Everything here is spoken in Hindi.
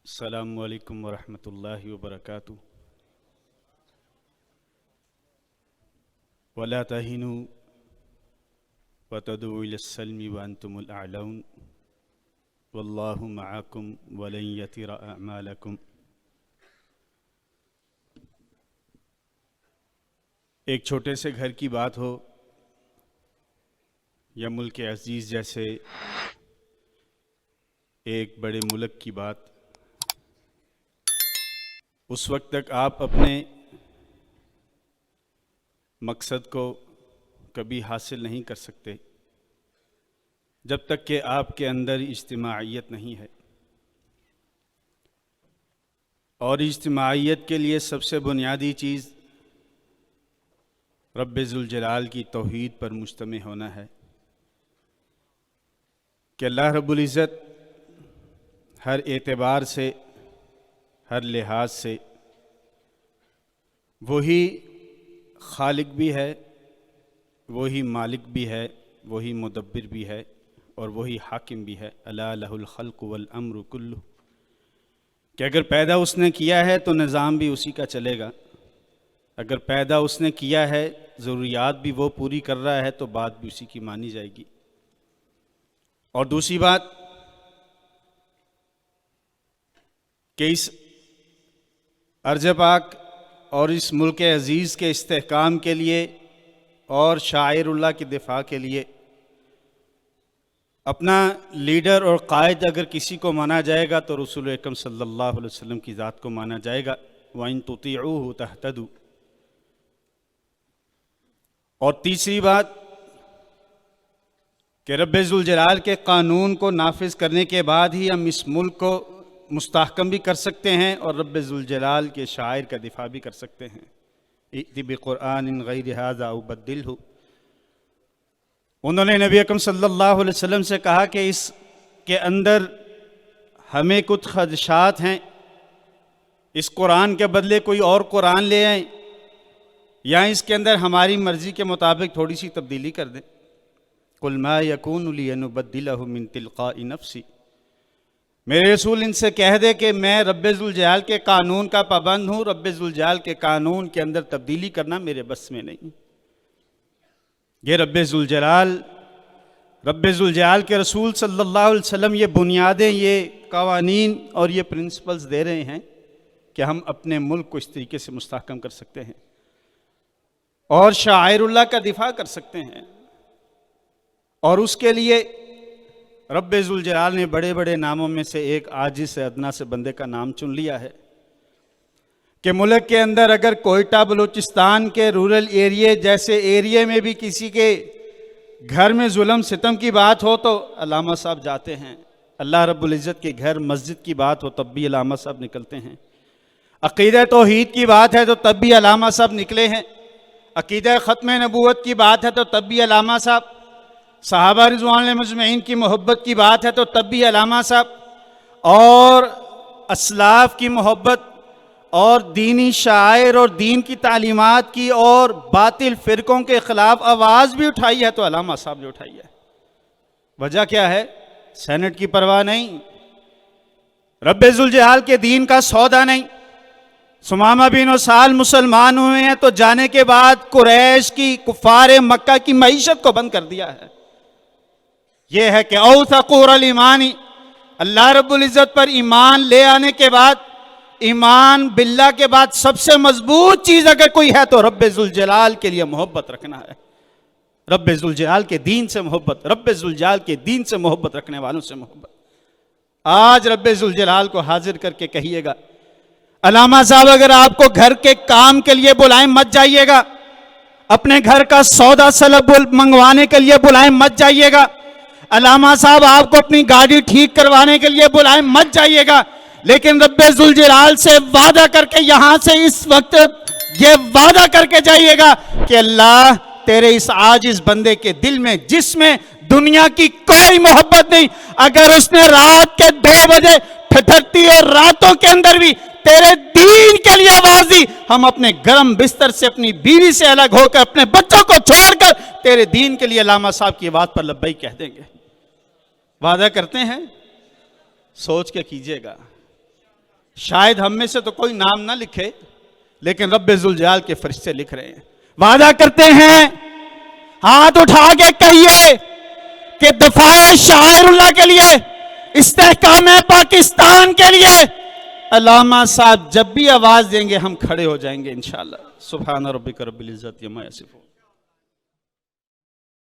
अस्सलामु अलैकुम वरहमतुल्लाहि वबरकातुहू। वला तहिनु वतदू इलस्सल्मि वअंतुमुल अअलौन वल्लाहु मअकुम वलन यतिरा अअमालकुम। एक छोटे से घर की बात हो या मुल्क अजीज़ जैसे एक बड़े मुल्क की बात, उस वक्त तक आप अपने मकसद को कभी हासिल नहीं कर सकते जब तक कि आपके अंदर इज्तिमाइयत नहीं है। और इज्तिमाइयत के लिए सबसे बुनियादी चीज़ रब्बे ज़ुल जलाल की तौहीद पर मुश्तमिल होना है कि अल्लाह रब्बुल इज़्ज़त हर एतबार से, हर लिहाज से वही खालिक भी है, वही मालिक भी है, वही मुदब्बिर भी है और वही हाकिम भी है। अला लहुल खल्क़ु वल अम्रु कुल्लु, कि अगर पैदा उसने किया है तो निज़ाम भी उसी का चलेगा। अगर पैदा उसने किया है, ज़रूरियात भी वो पूरी कर रहा है तो बात भी उसी की मानी जाएगी। और दूसरी बात कि इस अर्ज़ पाक और इस मुल्क अज़ीज़ के इस्तेहकाम के लिए और शाइरुल्लाह के दिफा के लिए अपना लीडर और कायद अगर किसी को माना जाएगा तो रसूल अकरम सल्लल्लाहु अलैहि वसल्लम की ज़ात को माना जाएगा। व इन तुतीऊहु तहतदू। और तीसरी बात कि रब्बे ज़ुल जलाल के कानून को नाफिज करने के बाद ही हम इस मुल्क को मुस्तहकम भी कर सकते हैं और रब्बे ज़ुल जलाल के शायर का दिफा भी कर सकते हैं। इति बिक़ुरआनिन गैरि हाज़ा औ बद्दिलहु। उन्होंने नबी अकरम सल्लल्लाहु अलैहि वसल्लम से कहा कि इसके अंदर हमें कुछ खदशात हैं, इस कुरान के बदले कोई और कुरान ले आएं या इसके अंदर हमारी मर्ज़ी के मुताबिक थोड़ी सी तब्दीली कर दें। कुल मा यकूनु ली अन उबद्दिलहु मिन तिलक़ाई नफ़्सी। मेरे रसूल इनसे कह दे कि मैं रब्बे ज़ुल जलाल के कानून का पाबंद हूँ, रब्बे ज़ुल जलाल के कानून के अंदर तब्दीली करना मेरे बस में नहीं। ये रब्बे ज़ुल जलाल के रसूल सल्लल्लाहु अलैहि वसल्लम ये बुनियादें, ये कवानीन और ये प्रिंसिपल्स दे रहे हैं कि हम अपने मुल्क को इस तरीके से मुस्तहकम कर सकते हैं और शाइरुल्लाह का दिफा कर सकते हैं। और उसके लिए रब्बे ज़ुल जलाल ने बड़े बड़े नामों में से एक आजिज़ से अदना से बंदे का नाम चुन लिया है कि मुल्क के अंदर अगर कोयटा बलूचिस्तान के रूरल एरिया जैसे एरिया में भी किसी के घर में जुल्म सितम की बात हो तो अल्लामा साहब जाते हैं। अल्लाह रब्बुल इज़्ज़त के घर मस्जिद की बात हो तब भी अल्लामा साहब निकलते हैं। अक़ीदा तौहीद की बात है तो तब भी अल्लामा साहब निकले हैं। अक़ीदा ख़त्म नबूवत की बात है तो तब भी अल्लामा साहब, सहाबा रिज़वानुल्लाह मजमईन की मोहब्बत की बात है तो तब भी अल्लामा साहब, और असलाफ की मोहब्बत और दीनी शायर और दीन की तालीमात की और बातिल फ़िरक़ों के ख़िलाफ़ आवाज़ भी उठाई है तो अल्लामा साहब ने उठाई है। वजह क्या है? सेनेट की परवाह नहीं, रब्बे ज़ुल जलाल के दीन का सौदा नहीं। सुमामा बिन उसाल मुसलमान हुए हैं तो जाने के बाद कुरैश की, कुफ़ार मक्का की मईशत को बंद कर दिया है। यह है कि औसक़ुल ईमानी, अल्लाह रब्बुल इज़्ज़त पर ईमान ले आने के बाद, ईमान बिल्लाह के बाद सबसे मजबूत चीज़ अगर कोई है तो रब्बे ज़ुल जलाल के लिए मोहब्बत रखना है। रब्बे ज़ुल जलाल के दीन से मोहब्बत, रब्बे ज़ुल जलाल के दीन से मोहब्बत रखने वालों से मोहब्बत। आज रब्बे ज़ुल जलाल को हाजिर करके कहिएगा, अल्लामा साहब अगर आपको घर के काम के लिए बुलाएं मत जाइएगा, अपने घर का सौदा सलब मंगवाने के लिए बुलाएं मत जाइएगा, अल्लामा साहब आपको अपनी गाड़ी ठीक करवाने के लिए बुलाएं मत जाइएगा, लेकिन रब्बे ज़ुल जलाल से वादा करके यहां से इस वक्त ये वादा करके जाइएगा कि अल्लाह तेरे इस आजिज़ बंदे के दिल में, जिसमें दुनिया की कोई मोहब्बत नहीं, अगर उसने रात के 2 बजे ठठरती और रातों के अंदर भी तेरे दीन के लिए आवाज दी, हम अपने गर्म बिस्तर से अपनी बीवी से अलग होकर, अपने बच्चों को छोड़कर तेरे दीन के लिए अल्लामा साहब की बात पर लब्बैक कह देंगे। वादा करते हैं, सोच के कीजिएगा। शायद हम में से तो कोई नाम ना लिखे, लेकिन रब्बे जुलजाल के फरिश्ते लिख रहे हैं। वादा करते हैं, हाथ उठा के कहिए कि दफाए शायरुल्लाह के लिए, इस्तेहकाम पाकिस्तान के लिए। अल्लामा साहब जब भी आवाज देंगे हम खड़े हो जाएंगे इंशाअल्लाह। सुभान रब्बिक रब्बिल इज्जति अम्मा यसिफून।